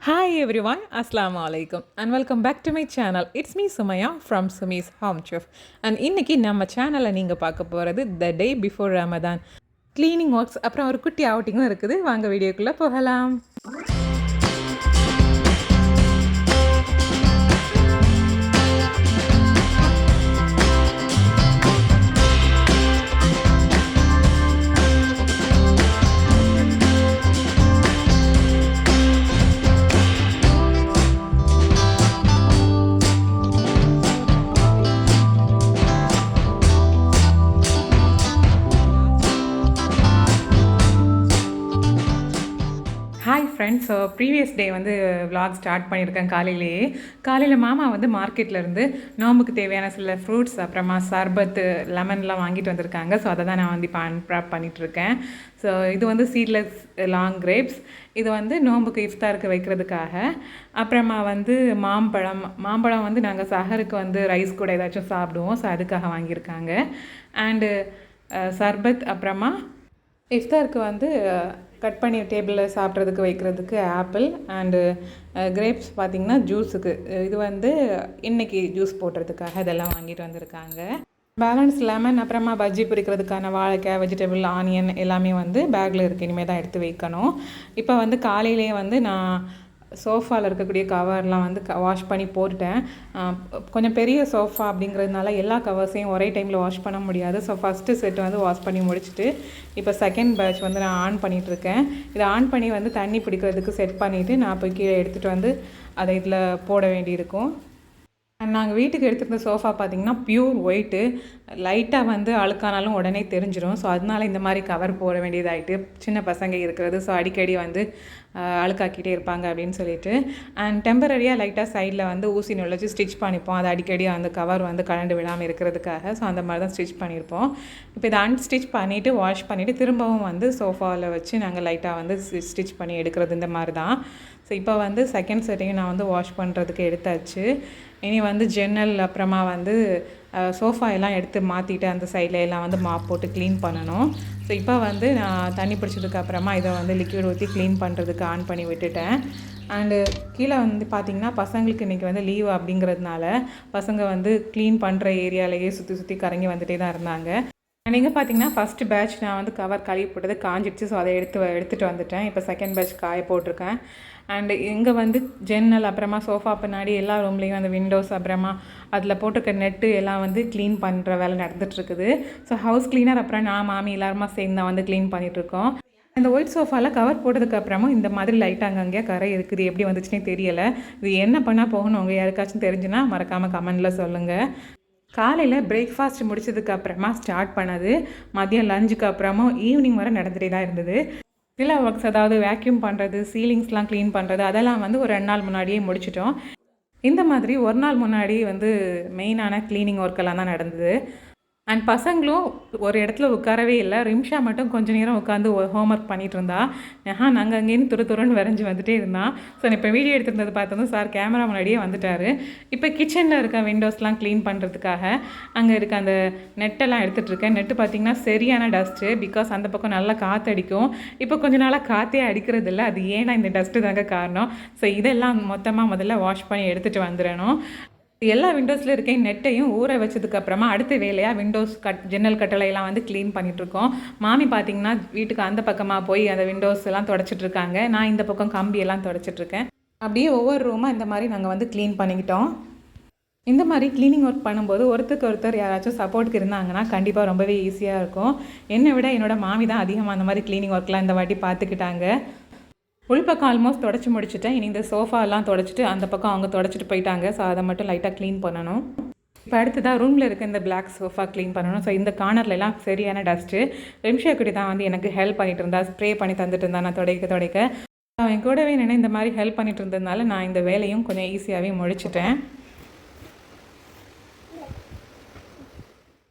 Hi everyone, Assalamu alaikum and welcome back to my channel. It's me Sumaya from Sumi's Home Chef. And இன்னைக்கு நம்ம சேனலை நீங்கள் பார்க்க போகிறது the day before Ramadan cleaning works அப்புறம் ஒரு குட்டி அவுட்டிங்கும் இருக்குது. வாங்க வீடியோக்குள்ளே போகலாம். Hi friends, so previous day வந்து விலாக் ஸ்டார்ட் பண்ணியிருக்கேன். காலையில் மாமா வந்து மார்க்கெட்லேருந்து நோம்புக்கு தேவையான சில ஃப்ரூட்ஸ் அப்புறமா சர்பத்து லெமன்லாம் வாங்கிட்டு வந்திருக்காங்க. ஸோ அதை தான் நான் வந்து இப்போ அன்ப்ராப் பண்ணிகிட்ருக்கேன். ஸோ இது வந்து சீட்லெஸ் லாங் கிரேப்ஸ். இது வந்து நோம்புக்கு இஃப்தாருக்கு வைக்கிறதுக்காக. அப்புறமா வந்து மாம்பழம் வந்து நாங்கள் சஹருக்கு வந்து ரைஸ் கூட ஏதாச்சும் சாப்பிடுவோம். ஸோ அதுக்காக வாங்கியிருக்காங்க. அண்டு சர்பத், அப்புறமா இஃப்தாருக்கு வந்து கட் பண்ணி டேபிளில் சாப்பிட்றதுக்கு வைக்கிறதுக்கு ஆப்பிள் அண்டு கிரேப்ஸ் பார்த்திங்கன்னா ஜூஸுக்கு. இது வந்து இன்றைக்கி ஜூஸ் போடுறதுக்காக இதெல்லாம் வாங்கிட்டு வந்திருக்காங்க. பேலன்ஸ் லெமன், அப்புறமா பஜ்ஜி பொரிக்கிறதுக்கான வாழைக்காய், வெஜிடபிள், ஆனியன் எல்லாமே வந்து பேக்கில் இருக்குது. இனிமேல் தான் எடுத்து வைக்கணும். இப்போ வந்து காலையிலே வந்து நான் சோஃபாவில் இருக்கக்கூடிய கவர்லாம் வந்து வாஷ் பண்ணி போட்டுட்டேன். கொஞ்சம் பெரிய சோஃபா அப்படிங்கிறதுனால எல்லா கவர்ஸையும் ஒரே டைமில் வாஷ் பண்ண முடியாது. ஸோ ஃபஸ்ட்டு செட் வந்து வாஷ் பண்ணி முடிச்சுட்டு இப்போ செகண்ட் பேட்ச் வந்து நான் ஆன் பண்ணிகிட்ருக்கேன். இதை ஆன் பண்ணி வந்து தண்ணி பிடிக்கிறதுக்கு செட் பண்ணிவிட்டு நான் போய் கீழே எடுத்துகிட்டு வந்து அதை இதில் போட வேண்டியிருக்கும். நாங்கள் வீட்டுக்கு எடுத்துருந்த சோஃபா பார்த்திங்கன்னா ப்யூர் ஒயிட்டு. லைட்டாக வந்து அழுக்கானாலும் உடனே தெரிஞ்சிடும். ஸோ அதனால இந்த மாதிரி கவர் போட வேண்டியதாகிட்டு, சின்ன பசங்க இருக்கிறது, ஸோ அடிக்கடி வந்து அழுக்காக்கிட்டே இருப்பாங்க அப்படின்னு சொல்லிட்டு. அண்ட் டெம்பரரியாக லைட்டாக சைடில் வந்து ஊசி நுழைச்சி ஸ்டிச் பண்ணிப்போம். அது அடிக்கடி அந்த கவர் வந்து கலண்டு விடாமல் இருக்கிறதுக்காக. ஸோ அந்த மாதிரி தான் ஸ்டிச் பண்ணியிருப்போம். இப்போ இதை அன்ஸ்டிச் பண்ணிவிட்டு வாஷ் பண்ணிவிட்டு திரும்பவும் வந்து சோஃபாவில் வச்சு நாங்கள் லைட்டாக வந்து ஸ்டிச் பண்ணி எடுக்கிறது இந்த மாதிரி தான். ஸோ இப்போ வந்து செகண்ட் செட்டையும் நான் வந்து வாஷ் பண்ணுறதுக்கு எடுத்தாச்சு. இனி வந்து ஜன்னல், அப்புறமா வந்து சோஃபா எல்லாம் எடுத்து மாற்றிட்டு அந்த சைடில் எல்லாம் வந்து மாப் போட்டு க்ளீன் பண்ணணும். ஸோ இப்போ வந்து நான் தண்ணி பிடிச்சதுக்கு அப்புறமா இதை வந்து லிக்விட் ஊற்றி க்ளீன் பண்ணுறதுக்கு ஆன் பண்ணி விட்டுட்டேன். அண்டு கீழே வந்து பார்த்திங்கன்னா பசங்களுக்கு இன்றைக்கி வந்து லீவு அப்படிங்கிறதுனால பசங்க வந்து க்ளீன் பண்ணுற ஏரியாலேயே சுற்றி கறங்கி வந்துகிட்டே தான் இருந்தாங்க. நீங்கள் பார்த்தீங்கன்னா ஃபஸ்ட்டு பேட்ச் நான் வந்து கவர் கழுவி போட்டது காஞ்சிடுச்சு. ஸோ அதை எடுத்துகிட்டு வந்துட்டேன். இப்போ செகண்ட் பேட்ச் காய போட்டிருக்கேன். அண்டு இங்கே வந்து ஜன்னல், அப்புறமா சோஃபா பின்னாடி எல்லா ரூம்லேயும் அந்த விண்டோஸ், அப்புறமா அதில் போட்டிருக்க நெட்டு எல்லாம் வந்து க்ளீன் பண்ணுற வேலை நடந்துகிட்ருக்குது. ஸோ ஹவுஸ் க்ளீனர், அப்புறம் நான் மாமி எல்லாருமா சேர்ந்து தான் வந்து க்ளீன் பண்ணிகிட்ருக்கோம். இந்த ஒயிட் சோஃபாவில் கவர் போட்டதுக்கு அப்புறமும் இந்த மாதிரி லைட்டாக அங்கங்கே கரை இருக்குது. எப்படி வந்துச்சுன்னே தெரியலை. இது என்ன பண்ணால் போகணும், உங்கள் யாருக்காச்சும் தெரிஞ்சுன்னா மறக்காமல் கமெண்டில் சொல்லுங்கள். காலையில் பிரேக்ஃபாஸ்ட் முடிச்சதுக்கு அப்புறமா ஸ்டார்ட் பண்ணது. மதியம் லஞ்சுக்கு அப்புறமும் ஈவினிங் வரை நடந்துகிட்டே தான் இருந்தது. சில ஒர்க்ஸ், அதாவது வேக்யூம் பண்ணுறது, சீலிங்ஸ்லாம் க்ளீன் பண்ணுறது, அதெல்லாம் வந்து ஒரு 2 நாள் முன்னாடியே முடிச்சிட்டோம். இந்த மாதிரி ஒரு நாள் முன்னாடி வந்து மெயினான க்ளீனிங் ஒர்க்கெல்லாம் தான் நடந்தது. அண்ட் பசங்களும் ஒரு இடத்துல உட்காரவே இல்லை. ரிம்ஷா மட்டும் கொஞ்சம் நேரம் உட்காந்து ஹோம்ஒர்க் பண்ணிகிட்டு இருந்தா. நாங்கள் அங்கேருந்து துருன்னு வரைஞ்சி வந்துகிட்டே இருந்தான். ஸோ இப்போ வீடியோ எடுத்துருந்தது பார்த்ததும் சார் கேமரா முன்னாடியே வந்துட்டார். இப்போ கிச்சனில் இருக்க விண்டோஸ்லாம் க்ளீன் பண்ணுறதுக்காக அங்கே இருக்க அந்த நெட்டெல்லாம் எடுத்துகிட்ருக்கேன். நெட்டு பார்த்திங்கன்னா சரியான டஸ்ட்டு. பிகாஸ் அந்த பக்கம் நல்லா காற்றடிக்கும். இப்போ கொஞ்ச நாளாக காற்றே அடிக்கிறது இல்லை. அது ஏன்னா இந்த டஸ்ட்டு தாங்க காரணம். ஸோ இதெல்லாம் மொத்தமாக முதல்ல வாஷ் பண்ணி எடுத்துகிட்டு வந்துடணும். எல்லா விண்டோஸில் இருக்க நெட்டையும் ஊற வச்சதுக்கப்புறமா அடுத்த வேலையாக விண்டோஸ் ஜன்னல் கட்டளையெல்லாம் வந்து க்ளீன் பண்ணிகிட்ருக்கோம். மாமி பார்த்திங்கன்னா வீட்டுக்கு அந்த பக்கமாக போய் அந்த விண்டோஸ் எல்லாம் தொடச்சிட்ருக்காங்க. நான் இந்த பக்கம் கம்பியெல்லாம் தொடச்சிட்ருக்கேன். அப்படியே ஒவ்வொரு ரூமாக இந்த மாதிரி நாங்கள் வந்து க்ளீன் பண்ணிக்கிட்டோம். இந்த மாதிரி க்ளீனிங் ஒர்க் பண்ணும்போது ஒருத்தருக்கு ஒருத்தர் யாராச்சும் சப்போர்ட்டுக்கு இருந்தாங்கன்னா கண்டிப்பாக ரொம்பவே ஈஸியாக இருக்கும். என்னை விட என்னோடய மாமி தான் அதிகமாக அந்த மாதிரி க்ளீனிங் ஒர்க்லாம் இந்த வாட்டி பார்த்துக்கிட்டாங்க. உள்பக்கம் ஆல்மோஸ்ட் தொடச்சி முடிச்சுட்டேன். இனி இந்த சோஃபாலாம் தொடச்சிட்டு அந்த பக்கம் அவங்க தொடச்சிட்டு போயிட்டாங்க. ஸோ அதை மட்டும் லைட்டாக க்ளீன் பண்ணணும். இப்போ அடுத்ததாக ரூமில் இருக்க இந்த பிளாக் சோஃபா க்ளீன் பண்ணணும். ஸோ இந்த கார்னர்லாம் சரியான டஸ்ட்டு. ரிம்ஷா குட்டி தான் வந்து எனக்கு ஹெல்ப் பண்ணிட்டு இருந்தா, ஸ்ப்ரே பண்ணி தந்துட்டு இருந்தா நான் துடைக்க. அவன் கூடவே நின்று இந்த மாதிரி ஹெல்ப் பண்ணிட்டு இருந்ததுனால நான் இந்த வேலையும் கொஞ்சம் ஈஸியாகவே முடிச்சிட்டேன்.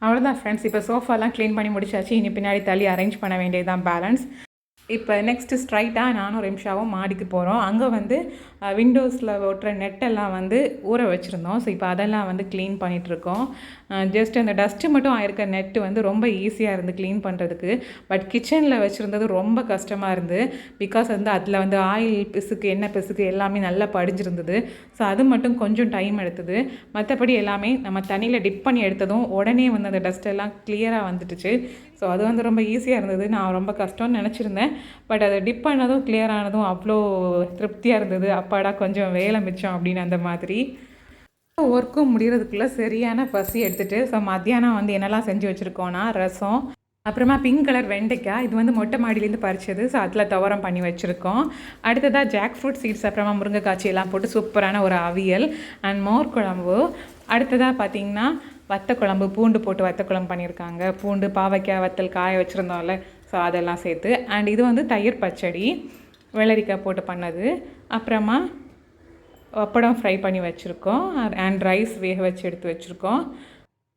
அவ்வளோதான் ஃப்ரெண்ட்ஸ், இப்போ சோஃபாலாம் க்ளீன் பண்ணி முடிச்சாச்சு. இனி பின்னாடி தள்ளி அரேஞ்ச் பண்ண வேண்டியதுதான் பேலன்ஸ். இப்போ நெக்ஸ்ட்டு ஸ்ட்ரைட்டாக நானும் ரிம்ஷாவும் மாடிக்கு போகிறோம். அங்கே வந்து விண்டோஸில் ஒட்டுற நெட்டெல்லாம் வந்து ஊற வச்சுருந்தோம். ஸோ இப்போ அதெல்லாம் வந்து க்ளீன் பண்ணிகிட்ருக்கோம். ஜஸ்ட் அந்த டஸ்ட்டு மட்டும் ஆயிருக்க நெட்டு வந்து ரொம்ப ஈஸியாக இருந்து க்ளீன் பண்ணுறதுக்கு. பட் கிச்சனில் வச்சுருந்தது ரொம்ப கஷ்டமாக இருந்து. பிகாஸ் வந்து அதில் வந்து ஆயில் பிசுக்கு எண்ணெய் பிசுக்கு எல்லாமே நல்லா படிஞ்சிருந்தது. ஸோ அது மட்டும் கொஞ்சம் டைம் எடுத்தது. மற்றபடி எல்லாமே நம்ம தண்ணியில் டிப் பண்ணி எடுத்ததும் உடனே வந்து அந்த டஸ்ட்டெல்லாம் கிளியராக வந்துட்டுச்சு. ஸோ அது வந்து ரொம்ப ஈஸியாக இருந்தது. நான் ரொம்ப கஷ்டம்னு நினச்சிருந்தேன். பட் அதை டிப் பண்ணதும் கிளியர் ஆனதும் அவ்வளோ திருப்தியாக இருந்தது. அப்பாடா கொஞ்சம் வேலை மிச்சம் அப்படின்னு அந்த மாதிரி. ஒர்க்கும் முடிகிறதுக்குள்ளே சரியான பசி எடுத்துகிட்டு ஸோ மத்தியானம் வந்து என்னெல்லாம் செஞ்சு வச்சுருக்கோன்னா ரசம், அப்புறமா பிங்க் கலர் வெண்டைக்காய், இது வந்து மொட்டை மாடியிலேருந்து பறிச்சது. ஸோ அதில் துவரம் பண்ணி வச்சுருக்கோம். அடுத்ததாக ஜாக் ஃப்ரூட் சீட்ஸ், அப்புறமா முருங்கைக்காய்ச்சி எல்லாம் போட்டு சூப்பரான ஒரு அவியல் அண்ட் மோர் குழம்பு. அடுத்ததாக பார்த்திங்கன்னா வத்த குழம்பு, பூண்டு போட்டு வத்த குழம்பு பண்ணியிருக்காங்க. பூண்டு, பாவைக்காய், வத்தல் காய வச்சுருந்தோம்ல, ஸோ அதெல்லாம் சேர்த்து. அண்ட் இது வந்து தயிர் பச்சடி வெள்ளரிக்காய் போட்டு பண்ணது. அப்புறமா அப்படம் ஃப்ரை பண்ணி வச்சுருக்கோம். அண்ட் ரைஸ் வேக வச்சு எடுத்து வச்சுருக்கோம்.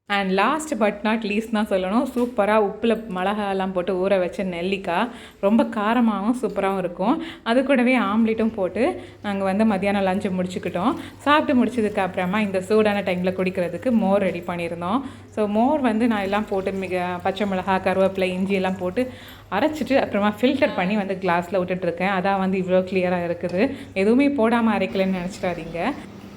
And last but not least தான் சொல்லணும், சூப்பராக உப்பில் மிளகாலாம் போட்டு ஊற வச்ச நெல்லிக்காய், ரொம்ப காரமாகவும் சூப்பராகவும் இருக்கும். அது கூடவே ஆம்லேட்டும் போட்டு நாங்கள் வந்து மத்தியானம் லஞ்சை முடிச்சுக்கிட்டோம். சாப்பிட்டு முடிச்சதுக்கு அப்புறமா இந்த சூடான டைமில் குடிக்கிறதுக்கு மோர் ரெடி பண்ணியிருந்தோம். ஸோ மோர் வந்து நான் எல்லாம் போட்டு பச்சை மிளகா, கருவேப்பிலை, இஞ்சி எல்லாம் போட்டு அரைச்சிட்டு அப்புறமா ஃபில்டர் பண்ணி வந்து கிளாஸில் விட்டுட்ருக்கேன். அதான் வந்து இவ்வளோ கிளியராக இருக்குது. எதுவுமே போடாமல் அரைக்கலைன்னு நினச்சிடாதீங்க.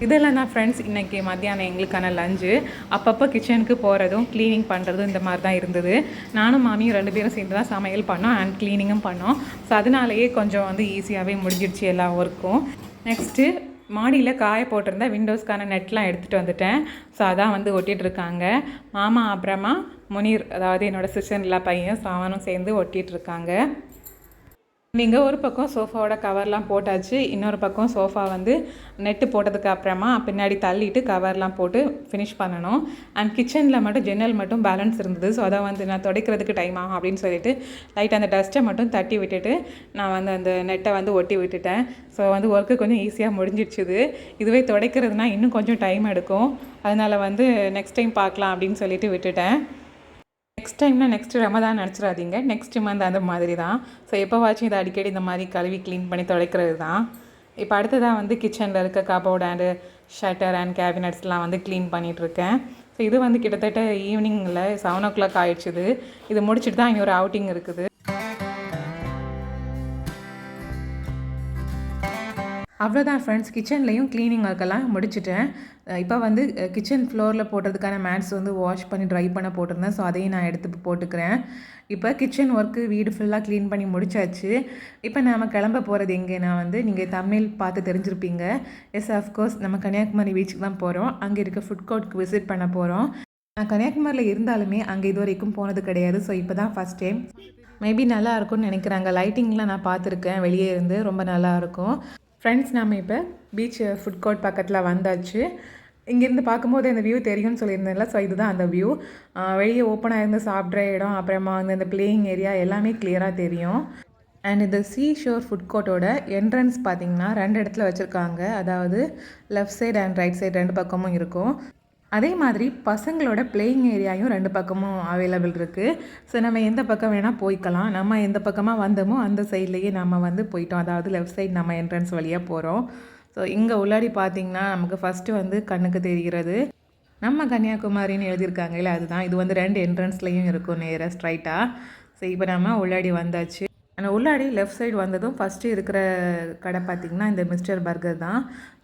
இதெல்லாம் தான் ஃப்ரெண்ட்ஸ் இன்றைக்கி மத்தியானம் எங்களுக்கான லஞ்சு. அப்பப்போ கிச்சனுக்கு போகிறதும் க்ளீனிங் பண்ணுறதும் இந்த மாதிரி தான் இருந்தது. நானும் மாமியும் 2 பேரும் சேர்ந்து தான் சமையல் பண்ணோம் அண்ட் க்ளீனிங்கும் பண்ணோம். ஸோ அதனாலேயே கொஞ்சம் வந்து ஈஸியாகவே முடிஞ்சிடுச்சு எல்லா ஒர்க்கும். நெக்ஸ்ட்டு மாடியில் காய போட்டிருந்தா விண்டோஸ்க்கான நெட்லாம் எடுத்துகிட்டு வந்துட்டேன். ஸோ அதான் வந்து ஒட்டிகிட்ருக்காங்க மாமா, அப்புறமா முனீர், அதாவது என்னோடய சிஸ்டர்ல பையன், ஸோ அவனும் சேர்ந்து ஒட்டிகிட்ருக்காங்க. நீங்கள் ஒரு பக்கம் சோஃபாவோட கவர்லாம் போட்டாச்சு, இன்னொரு பக்கம் சோஃபா வந்து நெட்டு போட்டதுக்கு அப்புறமா பின்னாடி தள்ளிட்டு கவர்லாம் போட்டு ஃபினிஷ் பண்ணணும். அண்ட் கிச்சனில் மட்டும் ஜன்னல் மட்டும் பேலன்ஸ் இருந்தது. ஸோ அதை வந்து நான் துடைக்கிறதுக்கு டைம் ஆகும் அப்படின்னு சொல்லிட்டு லைட் அந்த டஸ்ட்டை மட்டும் தட்டி விட்டுட்டு நான் வந்து அந்த நெட்டை வந்து ஒட்டி விட்டுட்டேன். ஸோ வந்து ஒர்க்கு கொஞ்சம் ஈஸியாக முடிஞ்சிடுச்சுது. இதுவே துடைக்கிறதுனா இன்னும் கொஞ்சம் டைம் எடுக்கும். அதனால் வந்து நெக்ஸ்ட் டைம் பார்க்கலாம் அப்படின்னு சொல்லிட்டு விட்டுட்டேன். நெக்ஸ்ட் டைம்னா நெக்ஸ்ட் ரமதான் நினச்சிடாதீங்க, நெக்ஸ்ட் மந்த் அந்த மாதிரி தான். ஸோ எப்போவாச்சும் இதை அடிக்கடி இந்த மாதிரி கழுவி க்ளீன் பண்ணி துடைக்கிறது தான். இப்போ அடுத்ததாக வந்து கிச்சனில் இருக்க கபோர்ட் அண்டு ஷட்டர் அண்ட் கேபினட்ஸ்லாம் வந்து க்ளீன் பண்ணிகிட்ருக்கேன். ஸோ இது வந்து கிட்டத்தட்ட ஈவினிங்கில் 7 o'clock ஆகிடுச்சுது. இது முடிச்சுட்டு தான் இங்கே ஒரு அவுட்டிங் இருக்குது. அவ்வளோதான் ஃப்ரெண்ட்ஸ், கிச்சன்லேயும் க்ளீனிங் ஒர்க்கெல்லாம் முடிச்சுட்டேன். இப்போ வந்து கிச்சன் ஃப்ளோரில் போடுறதுக்கான மேட்ஸ் வந்து வாஷ் பண்ணி ட்ரை பண்ண போட்டிருந்தேன். ஸோ அதையும் நான் எடுத்து போட்டுக்கிறேன். இப்போ கிச்சன் ஒர்க்கு வீடு ஃபுல்லாக க்ளீன் பண்ணி முடிச்சாச்சு. இப்போ நம்ம கிளம்ப போகிறது எங்கேனா வந்து நீங்கள் தமிழ் பார்த்து தெரிஞ்சிருப்பீங்க. எஸ், அஃப்கோர்ஸ் நம்ம கன்னியாகுமரி பீச்சுக்கு தான் போகிறோம். அங்கே இருக்க ஃபுட் கோர்ட்டுக்கு விசிட் பண்ண போகிறோம். நான் கன்னியாகுமரியில் இருந்தாலுமே அங்கே இது வரைக்கும் போனது கிடையாது. ஸோ இப்போ தான் ஃபஸ்ட் டைம். மேபி நல்லா இருக்கும்னு நினைக்கிறாங்க. லைட்டிங்லாம் நான் பார்த்துருக்கேன் வெளியே இருந்து, ரொம்ப நல்லாயிருக்கும். ஃப்ரெண்ட்ஸ், நம்ம இப்போ பீச் ஃபுட் கோர்ட் பக்கத்தில் வந்தாச்சு. இங்கேருந்து பார்க்கும்போது அந்த வியூ தெரியும்னு சொல்லியிருந்தேன்ல, ஸோ இதுதான் அந்த வியூ. வெளியே ஓப்பனாக இருந்து சாப்பிட்ற இடம், அப்புறமா வந்து அந்த பிளேயிங் ஏரியா எல்லாமே கிளியராக தெரியும். அண்ட் இந்த சீ ஷோர் ஃபுட் கோர்ட்டோட என்ட்ரன்ஸ் பார்த்திங்கன்னா 2 இடத்துல வச்சுருக்காங்க. அதாவது left side and right side 2 பக்கமும் இருக்கும். அதே மாதிரி பசங்களோட பிளேயிங் ஏரியாவும் 2 பக்கமும் அவைலபிள் இருக்குது. ஸோ நம்ம எந்த பக்கம் வேணால் போய்க்கலாம். நம்ம எந்த பக்கமாக வந்தோமோ அந்த சைட்லேயே நம்ம வந்து போயிட்டோம். அதாவது லெஃப்ட் சைடு நம்ம என்ட்ரன்ஸ் வழியாக போகிறோம். ஸோ இங்கே உள்ளாடி பார்த்திங்கன்னா நமக்கு ஃபஸ்ட்டு வந்து கண்ணுக்கு தெரிகிறது நம்ம கன்னியாகுமரின்னு எழுதியிருக்காங்க இல்லை, அதுதான். இது வந்து 2 என்ட்ரன்ஸ்லேயும் இருக்கும் நேராக ஸ்ட்ரைட்டாக. ஸோ இப்போ நம்ம உள்ளாடி வந்தாச்சு. ஆனால் உள்ளாடி லெஃப்ட் சைடு வந்ததும் ஃபஸ்ட்டு இருக்கிற கடை பார்த்திங்கன்னா இந்த மிஸ்டர் பர்கர் தான்.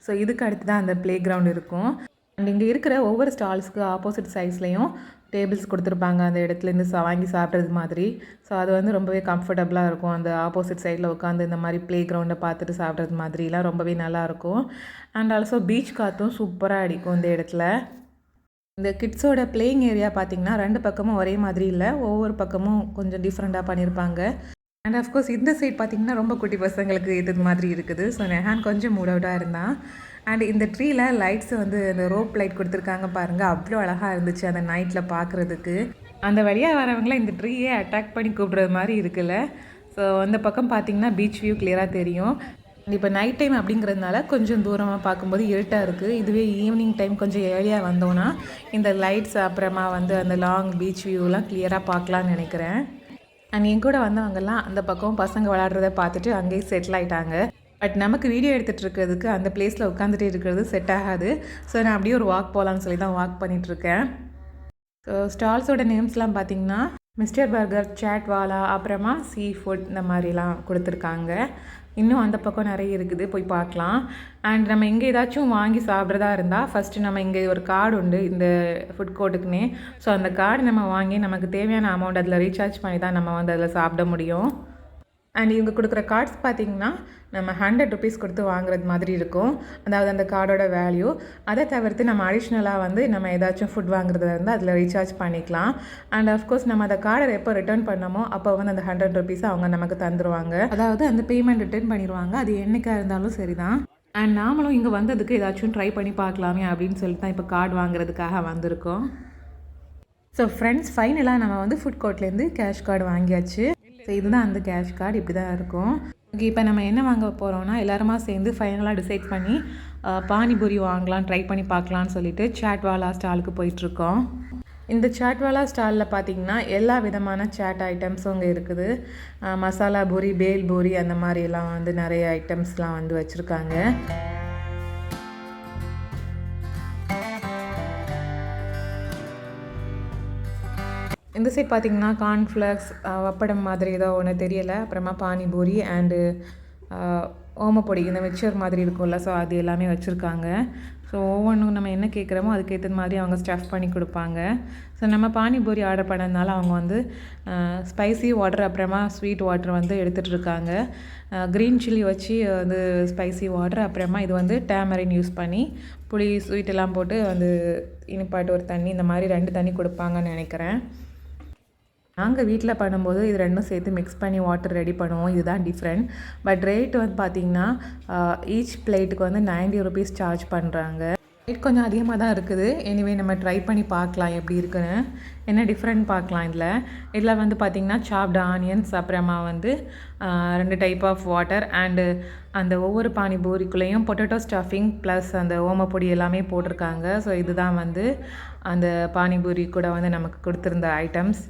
ஸோ இதுக்கு அடுத்து தான் அந்த ப்ளே கிரவுண்ட் இருக்கும். அண்ட் இங்கே இருக்கிற ஒவ்வொரு ஸ்டால்ஸுக்கு ஆப்போசிட் சைட்ஸ்லேயும் டேபிள்ஸ் கொடுத்துருப்பாங்க, அந்த இடத்துலேருந்து வாங்கி சாப்பிட்றது மாதிரி. ஸோ அது வந்து ரொம்பவே கம்ஃபர்டபுளாக இருக்கும். அந்த ஆப்போசிட் சைடில் உட்காந்து இந்த மாதிரி ப்ளே கிரவுண்டை பார்த்துட்டு சாப்பிட்றது மாதிரிலாம் ரொம்பவே நல்லாயிருக்கும். அண்ட் ஆல்சோ பீச் காற்றும் சூப்பராக அடிக்கும் இந்த இடத்துல. இந்த கிட்ஸோட பிளேயிங் ஏரியா பார்த்திங்கன்னா 2 பக்கமும் ஒரே மாதிரி இல்லை, ஒவ்வொரு பக்கமும் கொஞ்சம் டிஃப்ரெண்ட்டாக பண்ணியிருப்பாங்க. அண்ட் அஃப்கோர்ஸ் இந்த சைட் பார்த்திங்கன்னா ரொம்ப குட்டி பசங்களுக்கு ஏற்றது மாதிரி இருக்குது. ஸோ நெஹான் கொஞ்சம் மூட் அவுட்டாக இருந்தான். அண்ட் இந்த ட்ரீயில் லைட்ஸ் வந்து இந்த ரோப் லைட் கொடுத்துருக்காங்க பாருங்கள், அவ்வளோ அழகாக இருந்துச்சு அந்த நைட்டில் பார்க்குறதுக்கு. அந்த வழியாக வரவங்களாம் இந்த ட்ரீயே அட்டாக் பண்ணி கூப்பிட்றது மாதிரி இருக்குல்ல. ஸோ அந்த பக்கம் பார்த்திங்கன்னா பீச் வியூ கிளியராக தெரியும். இப்போ நைட் டைம் அப்படிங்கிறதுனால கொஞ்சம் தூரமாக பார்க்கும்போது இருட்டாக இருக்குது. இதுவே ஈவினிங் டைம் கொஞ்சம் ஏர்லியாக வந்தோன்னா இந்த லைட்ஸ் அப்புறமா வந்து அந்த லாங் பீச் வியூலாம் கிளியராக பார்க்கலான்னு நினைக்கிறேன். அண்ட் என் கூட வந்தவங்கெல்லாம் அந்த பக்கம் பசங்க விளையாடுறத பார்த்துட்டு அங்கேயே செட்டில் ஆகிட்டாங்க. பட் நமக்கு வீடியோ எடுத்துகிட்டு இருக்கிறதுக்கு அந்த பிளேஸில் உட்காந்துட்டு இருக்கிறது செட் ஆகாது. ஸோ நான் அப்படியே ஒரு வாக் போகலான்னு சொல்லி தான் வாக் பண்ணிகிட்ருக்கேன். ஸோ ஸ்டால்ஸோட நேம்ஸ்லாம் பார்த்திங்கன்னா மிஸ்டர் பர்கர், சாட்வாலா, அப்புறமா சீ ஃபுட் இந்த மாதிரிலாம் கொடுத்துருக்காங்க. இன்னும் அந்த பக்கம் நிறைய இருக்குது, போய் பார்க்கலாம். அண்ட் நம்ம இங்கே ஏதாச்சும் வாங்கி சாப்பிட்றதா இருந்தால் ஃபஸ்ட்டு நம்ம இங்கே ஒரு கார்டு உண்டு இந்த ஃபுட் கோர்ட்டுக்குன்னே. ஸோ அந்த கார்டு நம்ம வாங்கி நமக்கு தேவையான அமௌண்ட் அதில் ரீசார்ஜ் பண்ணி தான் நம்ம வந்து அதில் சாப்பிட முடியும். அண்ட் இவங்க கொடுக்குற கார்ட்ஸ் பார்த்திங்கன்னா நம்ம 100 ருபீஸ் கொடுத்து வாங்குறது மாதிரி இருக்கும். அதாவது அந்த கார்டோட வேல்யூ. அதை தவிர்த்து நம்ம அடிஷ்னலாக வந்து நம்ம ஏதாச்சும் ஃபுட் வாங்குறதா இருந்தால் அதில் ரீசார்ஜ் பண்ணிக்கலாம். அண்ட் அஃப்கோர்ஸ் நம்ம அந்த கார்டை எப்போ ரிட்டர்ன் பண்ணமோ அப்போ வந்து அந்த 100 ருபீஸை அவங்க நமக்கு தந்துடுவாங்க. அதாவது அந்த பேமெண்ட் ரிட்டர்ன் பண்ணிடுவாங்க. அது என்றைக்காக இருந்தாலும் சரி தான். அண்ட் நாமளும் இங்கே வந்ததுக்கு ஏதாச்சும் ட்ரை பண்ணி பார்க்கலாமே அப்படின்னு சொல்லிட்டு தான் இப்போ கார்டு வாங்குறதுக்காக வந்திருக்கோம். ஸோ ஃப்ரெண்ட்ஸ், ஃபைனலாக நம்ம வந்து ஃபுட் கோர்ட்லேருந்து கேஷ் கார்டு வாங்கியாச்சு. ஸோ இதுதான் அந்த கேஷ் கார்டு, இப்படி தான் இருக்கும். ஓகே, இப்போ நம்ம என்ன வாங்க போகிறோம்னா எல்லாருமா சேர்ந்து ஃபைனலாக டிசைட் பண்ணி பானிபூரி வாங்கலாம், ட்ரை பண்ணி பார்க்கலான்னு சொல்லிட்டு சாட்வாலா ஸ்டாலுக்கு போயிட்டுருக்கோம். இந்த சாட்வாலா ஸ்டாலில் பார்த்திங்கன்னா எல்லா விதமான சாட் ஐட்டம்ஸும் இங்கே இருக்குது. மசாலா பூரி, பேல் பூரி அந்த மாதிரிலாம் வந்து நிறைய ஐட்டம்ஸ்லாம் வந்து வச்சுருக்காங்க. இந்த சைட் பார்த்திங்கன்னா கார்ன்ஃப்ளெக்ஸ், வப்படம் மாதிரி ஏதோ ஒன்று தெரியலை. அப்புறமா பானிபூரி அண்டு ஓமப்பொடி, இந்த மிக்சர் மாதிரி இருக்கும்ல, ஸோ அது எல்லாமே வச்சுருக்காங்க. ஸோ ஒவ்வொன்றும் நம்ம என்ன கேட்குறோமோ அதுக்கேற்ற மாதிரி அவங்க ஸ்டஃப் பண்ணி கொடுப்பாங்க. ஸோ நம்ம பானிபூரி ஆர்டர் பண்ணதுனால அவங்க வந்து ஸ்பைசி வாட்டர் அப்புறமா ஸ்வீட் வாட்டர் வந்து எடுத்துகிட்டு இருக்காங்க. க்ரீன் சில்லி வச்சு வந்து ஸ்பைசி வாட்டர், அப்புறமா இது வந்து டேமரின் யூஸ் பண்ணி புளி ஸ்வீட்டெல்லாம் போட்டு வந்து இனிப்பாட்டு ஒரு தண்ணி, இந்த மாதிரி 2 தண்ணி கொடுப்பாங்கன்னு நினைக்கிறேன். நாங்கள் வீட்டில் பண்ணும்போது இது ரெண்டும் சேர்த்து மிக்ஸ் பண்ணி வாட்டர் ரெடி பண்ணுவோம். இதுதான் டிஃப்ரெண்ட். பட் ரேட் வந்து பார்த்திங்கன்னா ஈச் பிளேட்டுக்கு வந்து 90 ருபீஸ் சார்ஜ் பண்ணுறாங்க. ரேட் கொஞ்சம் அதிகமாக தான் இருக்குது. எனிவே நம்ம ட்ரை பண்ணி பார்க்கலாம் எப்படி இருக்குன்னு, என்ன டிஃப்ரெண்ட் பார்க்கலாம். இதில் வந்து பார்த்திங்கன்னா சாப்டு ஆனியன்ஸ், அப்புறமா வந்து 2 டைப் ஆஃப் வாட்டர் அண்டு அந்த ஒவ்வொரு பானிபூரிக்குள்ளேயும் பொட்டேட்டோ ஸ்டஃபிங் ப்ளஸ் அந்த ஓமப்பொடி எல்லாமே போட்டிருக்காங்க. ஸோ இதுதான் வந்து அந்த பானிபூரி கூட வந்து நமக்கு கொடுத்துருந்த ஐட்டம்ஸ்.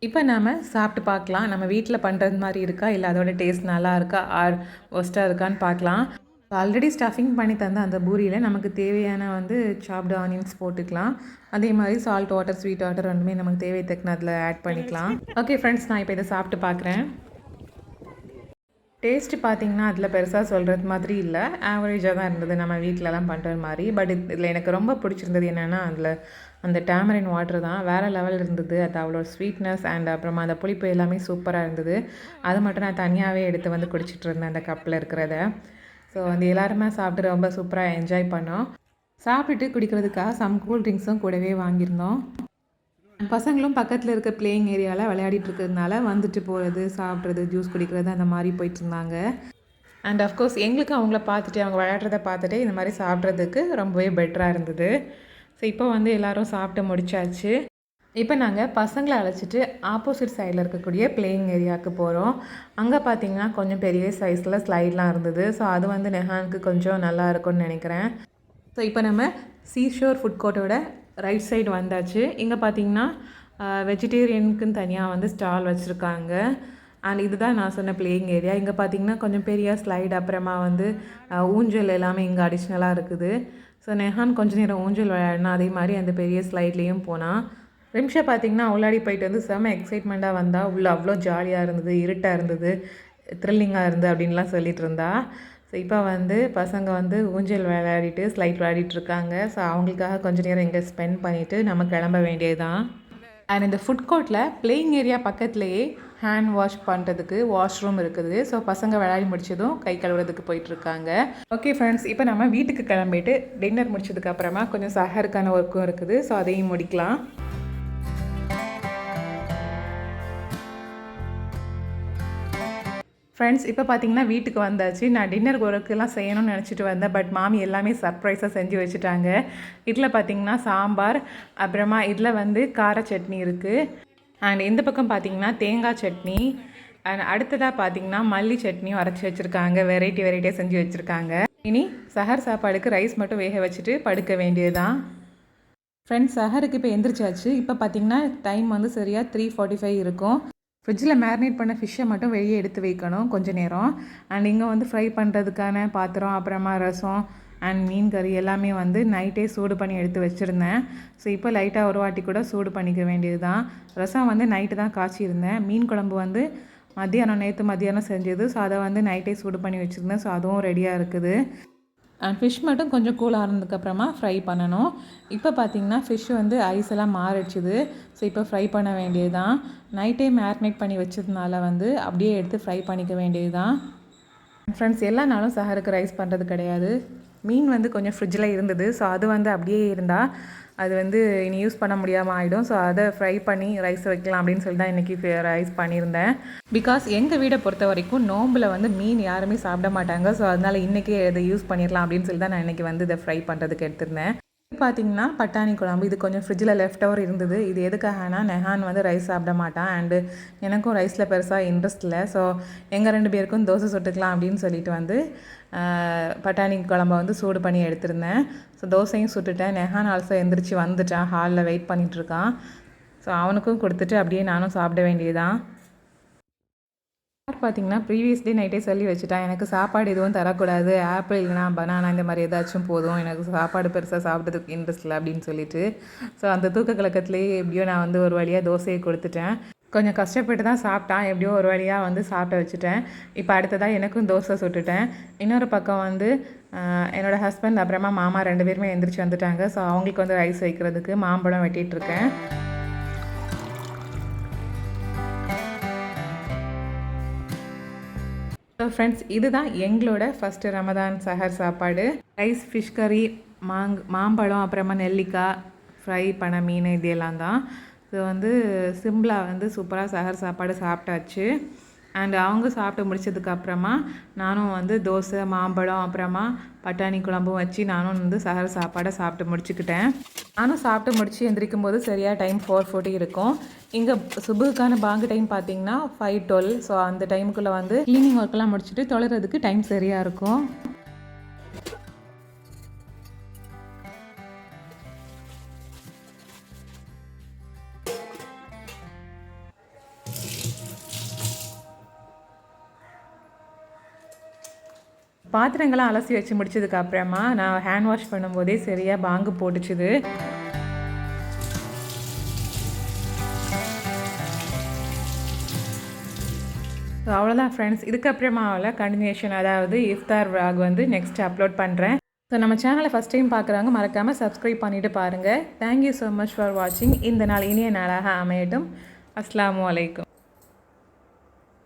இப்போ நாம் சாப்பிட்டு பார்க்கலாம். நம்ம வீட்டில் பண்ணுறது மாதிரி இருக்கா, இல்லை அதோட டேஸ்ட் நல்லா இருக்கா ஆர் ஒஸ்ட்டாக இருக்கான்னு பார்க்கலாம். ஆல்ரெடி ஸ்டஃபிங் பண்ணி தந்த அந்த பூரியில் நமக்கு தேவையான வந்து சாப்டு ஆனியன்ஸ் போட்டுக்கலாம். அதே மாதிரி சால்ட் வாட்டர், ஸ்வீட் வாட்டர் ரெண்டுமே நமக்கு தேவை தக்கன அதில் ஆட் பண்ணிக்கலாம். ஓகே ஃப்ரெண்ட்ஸ், நான் இப்போ இதை சாப்பிட்டு பார்க்குறேன். டேஸ்ட்டு பார்த்திங்கன்னா அதில் பெருசாக சொல்கிறது மாதிரி இல்லை, ஆவரேஜாக தான் இருந்தது நம்ம வீட்டிலலாம் பண்ணுற மாதிரி. பட் இதில் எனக்கு ரொம்ப பிடிச்சிருந்தது என்னென்னா அதில் அந்த டேமரின் வாட்டர் தான் வேறு லெவல் இருந்தது. அது அவ்வளோ ஸ்வீட்னஸ் அண்ட் அப்புறமா அந்த புளிப்பு எல்லாமே சூப்பராக இருந்தது. அது மட்டும் நான் தனியாகவே எடுத்து வந்து குடிச்சிட்டு இருந்தேன் அந்த கப்பில் இருக்கிறத. ஸோ வந்து எல்லாருமே சாப்பிட்டு ரொம்ப சூப்பராக என்ஜாய் பண்ணோம். சாப்பிட்டுட்டு குடிக்கிறதுக்காக சம் கூல் ட்ரிங்க்ஸும் கூடவே வாங்கியிருந்தோம். பசங்களும் பக்கத்தில் இருக்க பிளேயிங் ஏரியாவில் விளையாடிட்டு இருக்கிறதுனால வந்துட்டு போகிறது, சாப்பிட்றது, ஜூஸ் குடிக்கிறது அந்த மாதிரி போயிட்டு இருந்தாங்க. அண்ட் அஃப்கோர்ஸ் எங்களுக்கு அவங்கள பார்த்துட்டு அவங்க விளையாடுறத பார்த்துட்டு இந்த மாதிரி சாப்பிட்றதுக்கு ரொம்பவே பெட்டராக இருந்தது. ஸோ இப்போ வந்து எல்லோரும் சாப்பிட்டு முடிச்சாச்சு. இப்போ நாங்கள் பசங்களை அழைச்சிட்டு ஆப்போசிட் சைடில் இருக்கக்கூடிய பிளேயிங் ஏரியாவுக்கு போகிறோம். அங்கே பார்த்திங்கன்னா கொஞ்சம் பெரிய சைஸில் ஸ்லைட்லாம் இருந்தது. ஸோ அது வந்து நெஹானுக்கு கொஞ்சம் நல்லா இருக்கும்னு நினைக்கிறேன். ஸோ இப்போ நம்ம சீஷோர் ஃபுட் கோர்ட்டோட ரைட் சைடு வந்தாச்சு. இங்கே பார்த்திங்கன்னா வெஜிடேரியனுக்குன்னு தனியாக வந்து ஸ்டால் வச்சுருக்காங்க. அண்ட் இதுதான் நான் சொன்ன பிளேயிங் ஏரியா. இங்கே பார்த்திங்கன்னா கொஞ்சம் பெரிய ஸ்லைடு, அப்புறமா வந்து ஊஞ்சல் எல்லாமே இங்கே அடிஷ்னலாக இருக்குது. ஸோ நெஹான் கொஞ்சம் நேரம் ஊஞ்சல் விளையாடினா, அதே மாதிரி அந்த பெரிய ஸ்லைட்லேயும் போனால். ரிம்ஷா பார்த்திங்கன்னா உள்ளாடி போயிட்டு வந்து செம்ம எக்ஸைட்மெண்ட்டாக வந்தால். உள்ளே அவ்வளோ ஜாலியாக இருந்தது, இருட்டாக இருந்தது, த்ரில்லிங்காக இருந்தது அப்படின்லாம் சொல்லிகிட்டு இருந்தா. ஸோ இப்போ வந்து பசங்க வந்து ஊஞ்சல் விளையாடிட்டு ஸ்லைட் விளையாடிட்டுருக்காங்க. ஸோ அவங்களுக்காக கொஞ்சம் நேரம் இங்கே ஸ்பெண்ட் பண்ணிவிட்டு நம்ம கிளம்ப வேண்டியதுதான். அண்ட் இந்த ஃபுட் கோர்ட்டில் பிளேயிங் ஏரியா பக்கத்துலேயே ஹேண்ட் வாஷ் பண்ணுறதுக்கு வாஷ்ரூம் இருக்குது. ஸோ பசங்க விளையாடி முடிச்சதும் கை கழுவுறதுக்கு போயிட்டுருக்காங்க. ஓகே ஃப்ரெண்ட்ஸ், இப்போ நம்ம வீட்டுக்கு கிளம்பிட்டு டின்னர் முடிச்சதுக்கப்புறமா கொஞ்சம் சஹருக்கான ஒர்க்கும் இருக்குது. ஸோ அதையும் முடிக்கலாம். ஃப்ரெண்ட்ஸ், இப்போ பார்த்தீங்கன்னா வீட்டுக்கு வந்தாச்சு. நான் டின்னர் ஒர்க்கெல்லாம் செய்யணும்னு நினச்சிட்டு வந்தேன். பட் மாமி எல்லாமே சர்ப்ரைஸாக செஞ்சு வச்சுட்டாங்க. இதில் பார்த்திங்கன்னா சாம்பார், அப்புறமா இதில் வந்து கார சட்னி இருக்குது. அண்ட் இந்த பக்கம் பார்த்திங்கன்னா தேங்காய் சட்னி, அண்ட் அடுத்ததாக பார்த்திங்கன்னா மல்லி சட்னியும் அரைச்சி வச்சுருக்காங்க. வெரைட்டியாக செஞ்சு வச்சுருக்காங்க. இனி சஹர் சாப்பாடுக்கு ரைஸ் மட்டும் வேக வச்சுட்டு படுக்க வேண்டியது தான். ஃப்ரெண்ட்ஸ், சஹருக்கு இப்போ எந்திரிச்சாச்சு. இப்போ பார்த்தீங்கன்னா டைம் வந்து சரியாக 3:45 இருக்கும். ஃப்ரிட்ஜில் மேரினேட் பண்ண ஃபிஷ்ஷை மட்டும் வெளியே எடுத்து வைக்கணும் கொஞ்சம் நேரம். அண்ட் இங்கே வந்து ஃப்ரை பண்ணுறதுக்கான பாத்திரம், அப்புறமா ரசம் அண்ட் மீன் கறி எல்லாமே வந்து நைட்டே சூடு பண்ணி எடுத்து வச்சுருந்தேன். ஸோ இப்போ லைட்டாக ஒரு வாட்டி கூட சூடு பண்ணிக்க வேண்டியது தான். ரசம் வந்து நைட்டு தான் காய்ச்சிருந்தேன். மீன் குழம்பு வந்து நேற்று மத்தியானம் செஞ்சது. ஸோ அதை வந்து நைட்டே சூடு பண்ணி வச்சுருந்தேன். ஸோ அதுவும் ரெடியாக இருக்குது. அண்ட் ஃபிஷ் மட்டும் கொஞ்சம் கூல் ஆனதுக்கப்புறமா ஃப்ரை பண்ணணும். இப்போ பார்த்திங்கன்னா ஃபிஷ் வந்து ஐஸ் எல்லாம் மாறிடுச்சுது. ஸோ இப்போ ஃப்ரை பண்ண வேண்டியது தான். நைட்டே மேரினேட் பண்ணி வச்சதுனால வந்து அப்படியே எடுத்து ஃப்ரை பண்ணிக்க வேண்டியது தான். ஃப்ரெண்ட்ஸ், எல்லா நாளும் சஹருக்கு ரைஸ் பண்ணுறது கிடையாது. மீன் வந்து கொஞ்சம் ஃப்ரிட்ஜில் இருந்தது. ஸோ அது வந்து அப்படியே இருந்தால் அது வந்து இனி யூஸ் பண்ண முடியாமல் ஆகிடும். ஸோ அதை ஃப்ரை பண்ணி ரைஸ் வைக்கலாம் அப்படின்னு சொல்லி தான் இன்றைக்கி ரைஸ் பண்ணியிருந்தேன். பிகாஸ் எங்கள் வீடை பொறுத்த வரைக்கும் நோம்பில் வந்து மீன் யாருமே சாப்பிட மாட்டாங்க. ஸோ அதனால் இன்றைக்கே இதை யூஸ் பண்ணிடலாம் அப்படின்னு சொல்லி தான் நான் இன்றைக்கி வந்து இதை ஃப்ரை பண்ணுறதுக்கு எடுத்திருந்தேன். பார்த்திங்கன்னா பட்டாணி குழம்பு இது கொஞ்சம் ஃப்ரிட்ஜில் லெஃப்ட் ஓவர் இருந்தது. இது எதுக்காகனா நெஹான் வந்து ரைஸ் சாப்பிட மாட்டான். அண்டு எனக்கும் ரைஸில் பெருசாக இன்ட்ரெஸ்ட் இல்லை. ஸோ எங்கள் 2 பேருக்கும் தோசை சுட்டுக்கலாம் அப்படின்னு சொல்லிட்டு வந்து பட்டாணி குழம்பை வந்து சூடு பண்ணி எடுத்திருந்தேன். ஸோ தோசையும் சுட்டுட்டேன். நெஹான் ஆல்சோ எந்திரிச்சு வந்துட்டான், ஹாலில் வெயிட் பண்ணிகிட்ருக்கான். ஸோ அவனுக்கும் கொடுத்துட்டு அப்படியே நானும் சாப்பிட வேண்டியதுதான். பார்த்திங்கன்னா ப்ரீவியஸ் டே நைட்டே சொல்லி வச்சுட்டான், எனக்கு சாப்பாடு எதுவும் தரக்கூடாது, ஆப்பிள் இல்லைனா பனானா இந்த மாதிரி ஏதாச்சும் போதும், எனக்கு சாப்பாடு பெருசாக சாப்பிட்றதுக்கு இன்ட்ரெஸ்ட் இல்லை அப்படின்னு சொல்லிட்டு. ஸோ அந்த தூக்க கலக்கத்துலேயே எப்படியோ நான் வந்து ஒரு வழியாக தோசையை கொடுத்துட்டேன். கொஞ்சம் கஷ்டப்பட்டு தான் சாப்பிட்டான். எப்படியோ ஒரு வழியாக வந்து சாப்பிட வச்சுட்டேன். இப்போ அடுத்ததாக எனக்கும் தோசை சுட்டுட்டேன். இன்னொரு பக்கம் வந்து என்னோடய ஹஸ்பண்ட் அப்புறமா மாமா 2 பேருமே எந்திரிச்சு வந்துட்டாங்க. ஸோ அவங்களுக்கு வந்து ரைஸ் வைக்கிறதுக்கு மாம்பழம் வெட்டிகிட்ருக்கேன். ஸோ ஃப்ரெண்ட்ஸ், இதுதான் எங்களோட ஃபஸ்ட்டு ரமதான் சஹர் சாப்பாடு. ரைஸ், ஃபிஷ் கறி, மாம்பழம், அப்புறமா நெல்லிக்காய், ஃப்ரை பண்ண மீன், இது எல்லாம் தான். ஸோ வந்து சிம்பிளாக வந்து சூப்பராக சஹர் சாப்பாடு சாப்பிட்டாச்சு. அண்ட் அவங்க சாப்பிட்டு முடிச்சதுக்கப்புறமா நானும் வந்து தோசை, மாம்பழம், அப்புறமா பட்டாணி குழம்பும் வச்சு நானும் வந்து சஹர் சாப்பாடை சாப்பிட்டு முடிச்சுக்கிட்டேன். நானும் சாப்பிட்டு முடிச்சு எந்திரிக்கும் போது சரியாக டைம் 4:40 இருக்கும். இங்கே சுபுக்கான பாங்கு டைம் பார்த்திங்கன்னா 5:12. ஸோ அந்த டைமுக்குள்ளே வந்து க்ளீனிங் ஒர்க்கெல்லாம் முடிச்சுட்டு தொழுறதுக்கு டைம் சரியாக இருக்கும். பாத்திரங்கள்லாம் அலசி வச்சு முடிச்சதுக்கு அப்புறமா நான் ஹேண்ட் வாஷ் பண்ணும்போதே சரியாக பாங்கு போட்டுச்சுது. ஸோ அவ்வளோதான் ஃப்ரெண்ட்ஸ். இதுக்கப்புறமாவில் கண்டினியூஷன், அதாவது இஃப்தார் vlog வந்து நெக்ஸ்ட் அப்லோட் பண்ணுறேன். ஸோ நம்ம சேனலை ஃபஸ்ட் டைம் பார்க்குறவங்க மறக்காமல் சப்ஸ்கிரைப் பண்ணிவிட்டு பாருங்கள். தேங்க்யூ ஸோ மச் ஃபார் வாட்சிங். இந்த நாள் இனிய நாளாக அமையட்டும். அஸ்ஸலாமு அலைக்கும்.